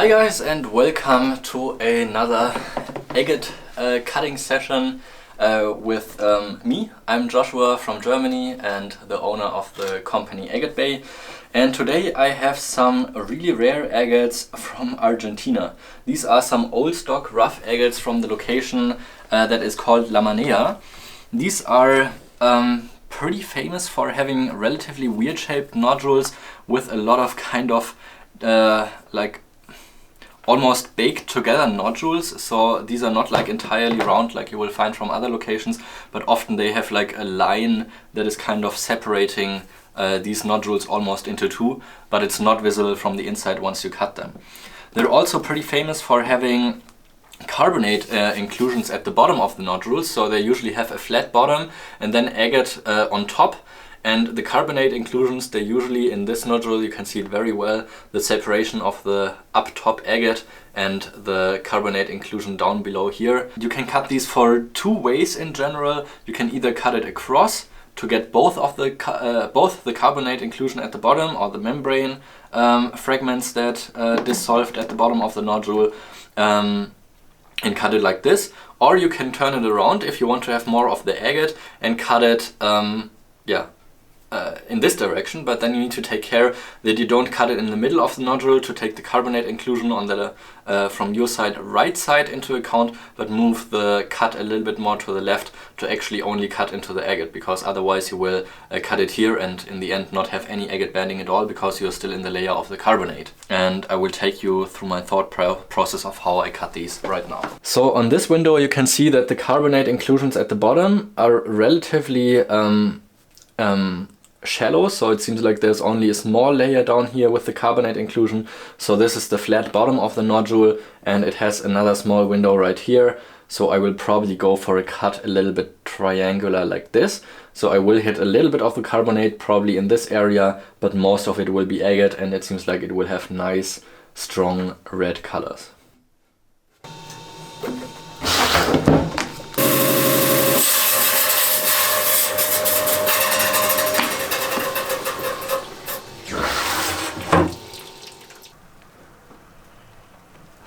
Hi guys, and welcome to another agate cutting session with me. I'm Joshua from Germany and the owner of the company Agatebay, and today I have some really rare agates from Argentina. These are some old stock rough agates from the location that is called La Manea. These are pretty famous for having relatively weird shaped nodules with a lot of kind of like almost baked together nodules. So these are not like entirely round like you will find from other locations, but often they have like a line that is kind of separating these nodules almost into two, but it's not visible from the inside once you cut them. They're also pretty famous for having carbonate inclusions at the bottom of the nodules, so they usually have a flat bottom and then agate on top. And the carbonate inclusions, they usually, in this nodule, you can see it very well, the separation of the up top agate and the carbonate inclusion down below here. You can cut these for two ways in general. You can either cut it across to get both of the both the carbonate inclusion at the bottom or the membrane fragments that dissolved at the bottom of the nodule, and cut it like this. Or you can turn it around if you want to have more of the agate and cut it in this direction, but then you need to take care that you don't cut it in the middle of the nodule to take the carbonate inclusion on the from your side right side into account, but move the cut a little bit more to the left to actually only cut into the agate, because otherwise you will cut it here and in the end not have any agate banding at all because you're still in the layer of the carbonate. And I will take you through my thought process of how I cut these right now. So on this window you can see that the carbonate inclusions at the bottom are relatively shallow, so it seems like there's only a small layer down here with the carbonate inclusion. So this is the flat bottom of the nodule and it has another small window right here. So I will probably go for a cut a little bit triangular like this. So I will hit a little bit of the carbonate probably in this area, but most of it will be agate, and it seems like it will have nice strong red colors.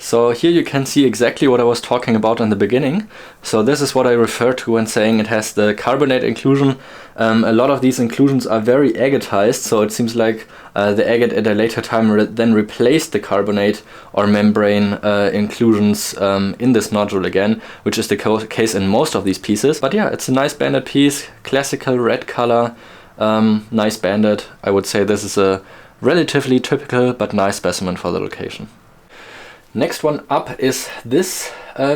So here you can see exactly what I was talking about in the beginning. So this is what I refer to when saying it has the carbonate inclusion. A lot of these inclusions are very agatized, so it seems like the agate at a later time then replaced the carbonate or membrane inclusions in this nodule again, which is the case in most of these pieces. But yeah, it's a nice banded piece, classical red color, nice banded. I would say this is a relatively typical but nice specimen for the location. Next one up is this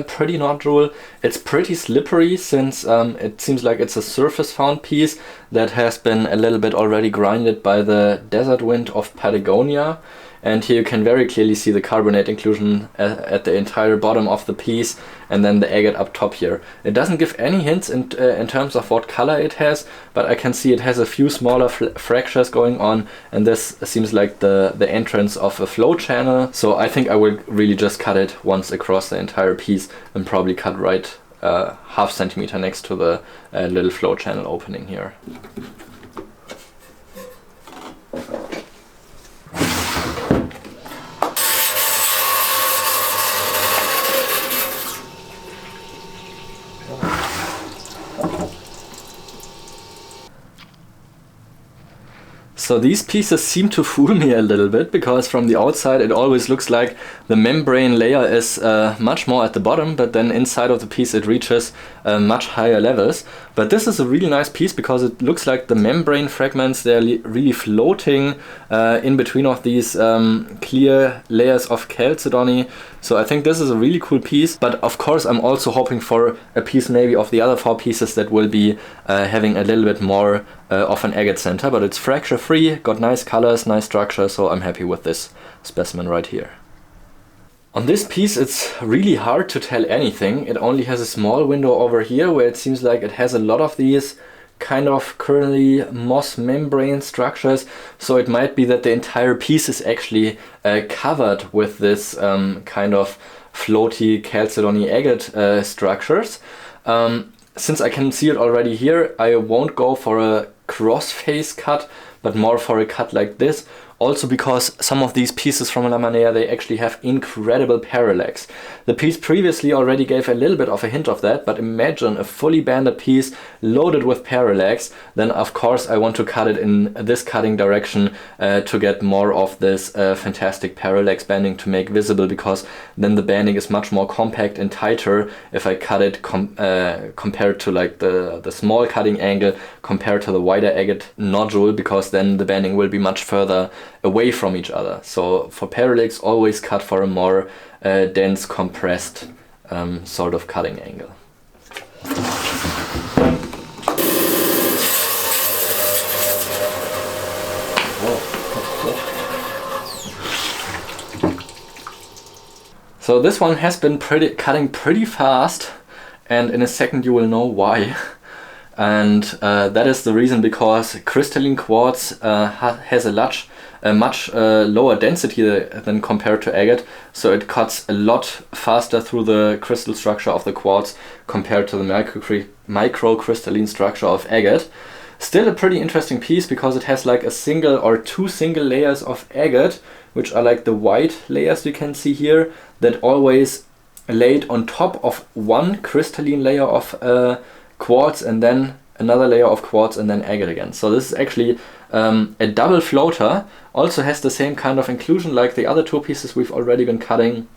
pretty nodule. It's pretty slippery since it seems like it's a surface found piece that has been a little bit already grinded by the desert wind of Patagonia. And here you can very clearly see the carbonate inclusion at the entire bottom of the piece, and then the agate up top here. It doesn't give any hints in terms of what color it has, but I can see it has a few smaller fractures going on, and this seems like the entrance of a flow channel. So I think I will really just cut it once across the entire piece and probably cut right half centimeter next to the little flow channel opening here. So these pieces seem to fool me a little bit, because from the outside it always looks like the membrane layer is much more at the bottom, but then inside of the piece it reaches much higher levels. But this is a really nice piece because it looks like the membrane fragments, they're really floating in between of these clear layers of chalcedony. So I think this is a really cool piece, but of course I'm also hoping for a piece maybe of the other four pieces that will be having a little bit more of an agate center, but it's fracture free, got nice colors, nice structure, so I'm happy with this specimen right here. On this piece it's really hard to tell anything. It only has a small window over here where it seems like it has a lot of these kind of curly moss membrane structures, so it might be that the entire piece is actually covered with this kind of floaty chalcedony agate structures. Since I can see it already here, I won't go for a cross face cut, but more for a cut like this, Also because some of these pieces from La Manea, they actually have incredible parallax. The piece previously already gave a little bit of a hint of that, but imagine a fully banded piece loaded with parallax, then of course I want to cut it in this cutting direction to get more of this fantastic parallax banding to make visible, because then the banding is much more compact and tighter if I cut it compared to like the small cutting angle compared to the wider agate nodule, because then the banding will be much further away from each other. So for parallax, always cut for a more dense, compressed sort of cutting angle. So this one has been cutting pretty fast, and in a second you will know why. And that is the reason, because crystalline quartz has a much lower density than compared to agate, so it cuts a lot faster through the crystal structure of the quartz compared to the microcrystalline structure of agate. Still a pretty interesting piece, because it has like a single or two single layers of agate, which are like the white layers you can see here, that always laid on top of one crystalline layer of quartz, and then another layer of quartz, and then agate again. So this is actually a double floater. Also has the same kind of inclusion like the other two pieces we've already been cutting.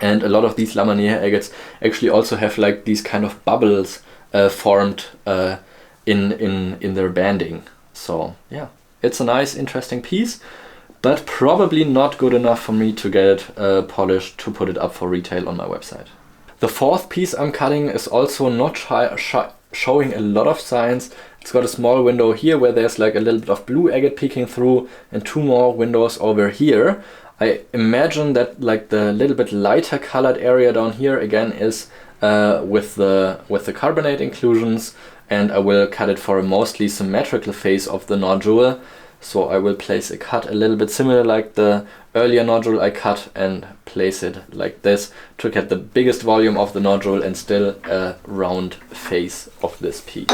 And a lot of these La Manea agates actually also have like these kind of bubbles formed in their banding. So yeah, it's a nice, interesting piece, but probably not good enough for me to get it polished to put it up for retail on my website. The fourth piece I'm cutting is also not showing a lot of signs. It's got a small window here where there's like a little bit of blue agate peeking through, and two more windows over here. I imagine that like the little bit lighter colored area down here again is with the carbonate inclusions, and I will cut it for a mostly symmetrical face of the nodule. So I will place a cut a little bit similar like the earlier nodule I cut, and place it like this to get the biggest volume of the nodule and still a round face of this piece.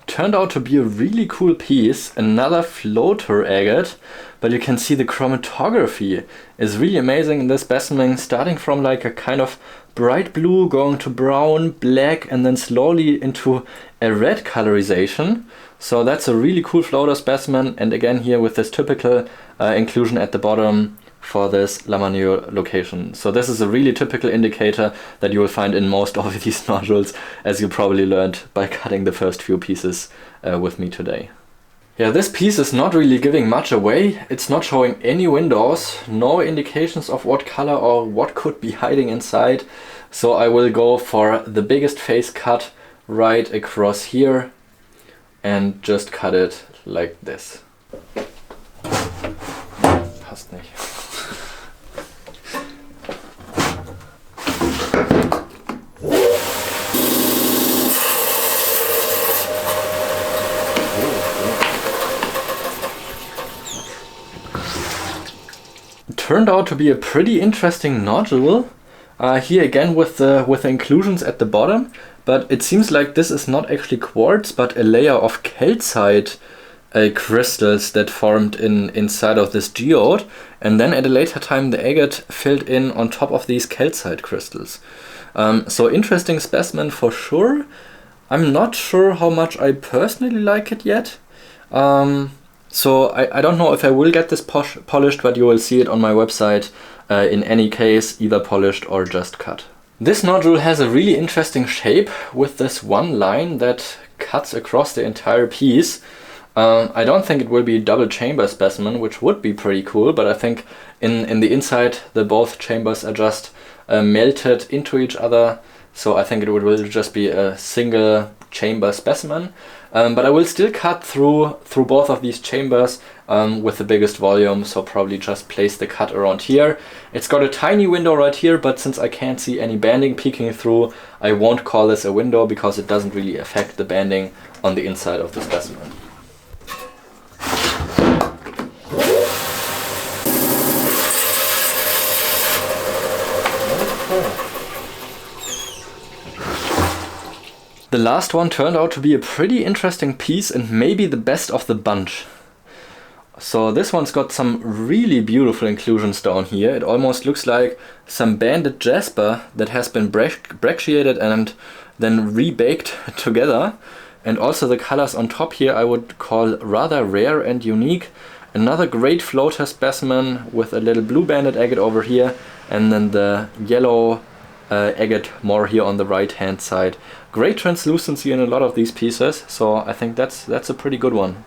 Turned out to be a really cool piece, another floater agate, but you can see the chromatography is really amazing in this specimen, starting from like a kind of bright blue going to brown, black, and then slowly into a red colorization. So that's a really cool floater specimen, and again here with this typical inclusion at the bottom for this La Manea location. So this is a really typical indicator that you will find in most of these nodules, as you probably learned by cutting the first few pieces with me today. Yeah, this piece is not really giving much away. It's not showing any windows, no indications of what color or what could be hiding inside. So I will go for the biggest face cut right across here and just cut it like this. Passt nicht. Turned out to be a pretty interesting nodule. Here again with the inclusions at the bottom, but it seems like this is not actually quartz, but a layer of calcite crystals that formed inside of this geode, and then at a later time the agate filled in on top of these calcite crystals. So interesting specimen for sure. I'm not sure how much I personally like it yet. So I don't know if I will get this polished, but you will see it on my website in any case, either polished or just cut. This nodule has a really interesting shape with this one line that cuts across the entire piece. I don't think it will be a double chamber specimen, which would be pretty cool, but I think in the inside the both chambers are just melted into each other, so I think it will just be a single chamber specimen. But I will still cut through both of these chambers with the biggest volume, so probably just place the cut around here. It's got a tiny window right here, but since I can't see any banding peeking through, I won't call this a window because it doesn't really affect the banding on the inside of the specimen. The last one turned out to be a pretty interesting piece and maybe the best of the bunch. So this one's got some really beautiful inclusions down here. It almost looks like some banded jasper that has been brachiated and then rebaked together. And also the colors on top here I would call rather rare and unique. Another great floater specimen with a little blue banded agate over here, and then the yellow agate more here on the right hand side. Great translucency in a lot of these pieces, so I think that's a pretty good one.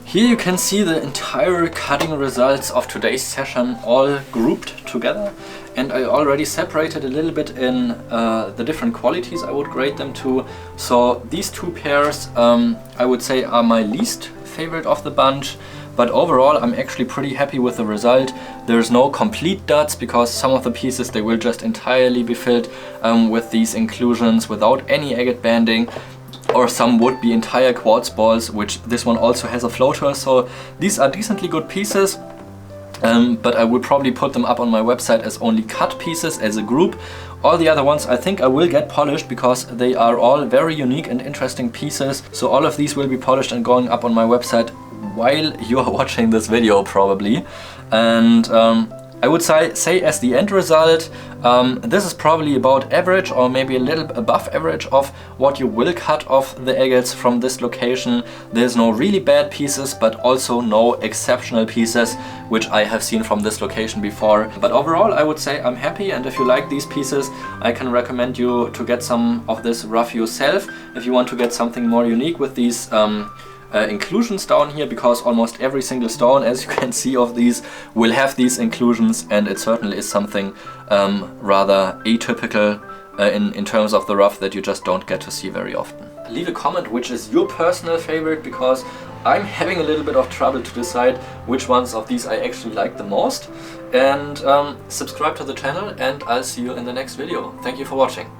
Here you can see the entire cutting results of today's session all grouped together, and I already separated a little bit in the different qualities I would grade them to. So these two pairs I would say are my least favorite of the bunch, but overall I'm actually pretty happy with the result. There's no complete duds because some of the pieces they will just entirely be filled with these inclusions without any agate banding, or some would be entire quartz balls, which this one also has a floater. So these are decently good pieces, but I will probably put them up on my website as only cut pieces as a group. All the other ones I think I will get polished because they are all very unique and interesting pieces. So all of these will be polished and going up on my website while you are watching this video probably. And I would say as the end result, this is probably about average or maybe a little above average of what you will cut off the agates from this location. There's no really bad pieces, but also no exceptional pieces, which I have seen from this location before. But overall I would say I'm happy, and if you like these pieces I can recommend you to get some of this rough yourself if you want to get something more unique with these inclusions down here, because almost every single stone, as you can see, of these will have these inclusions, and it certainly is something rather atypical in terms of the rough that you just don't get to see very often. Leave a comment which is your personal favorite, because I'm having a little bit of trouble to decide which ones of these I actually like the most. And subscribe to the channel, and I'll see you in the next video. Thank you for watching.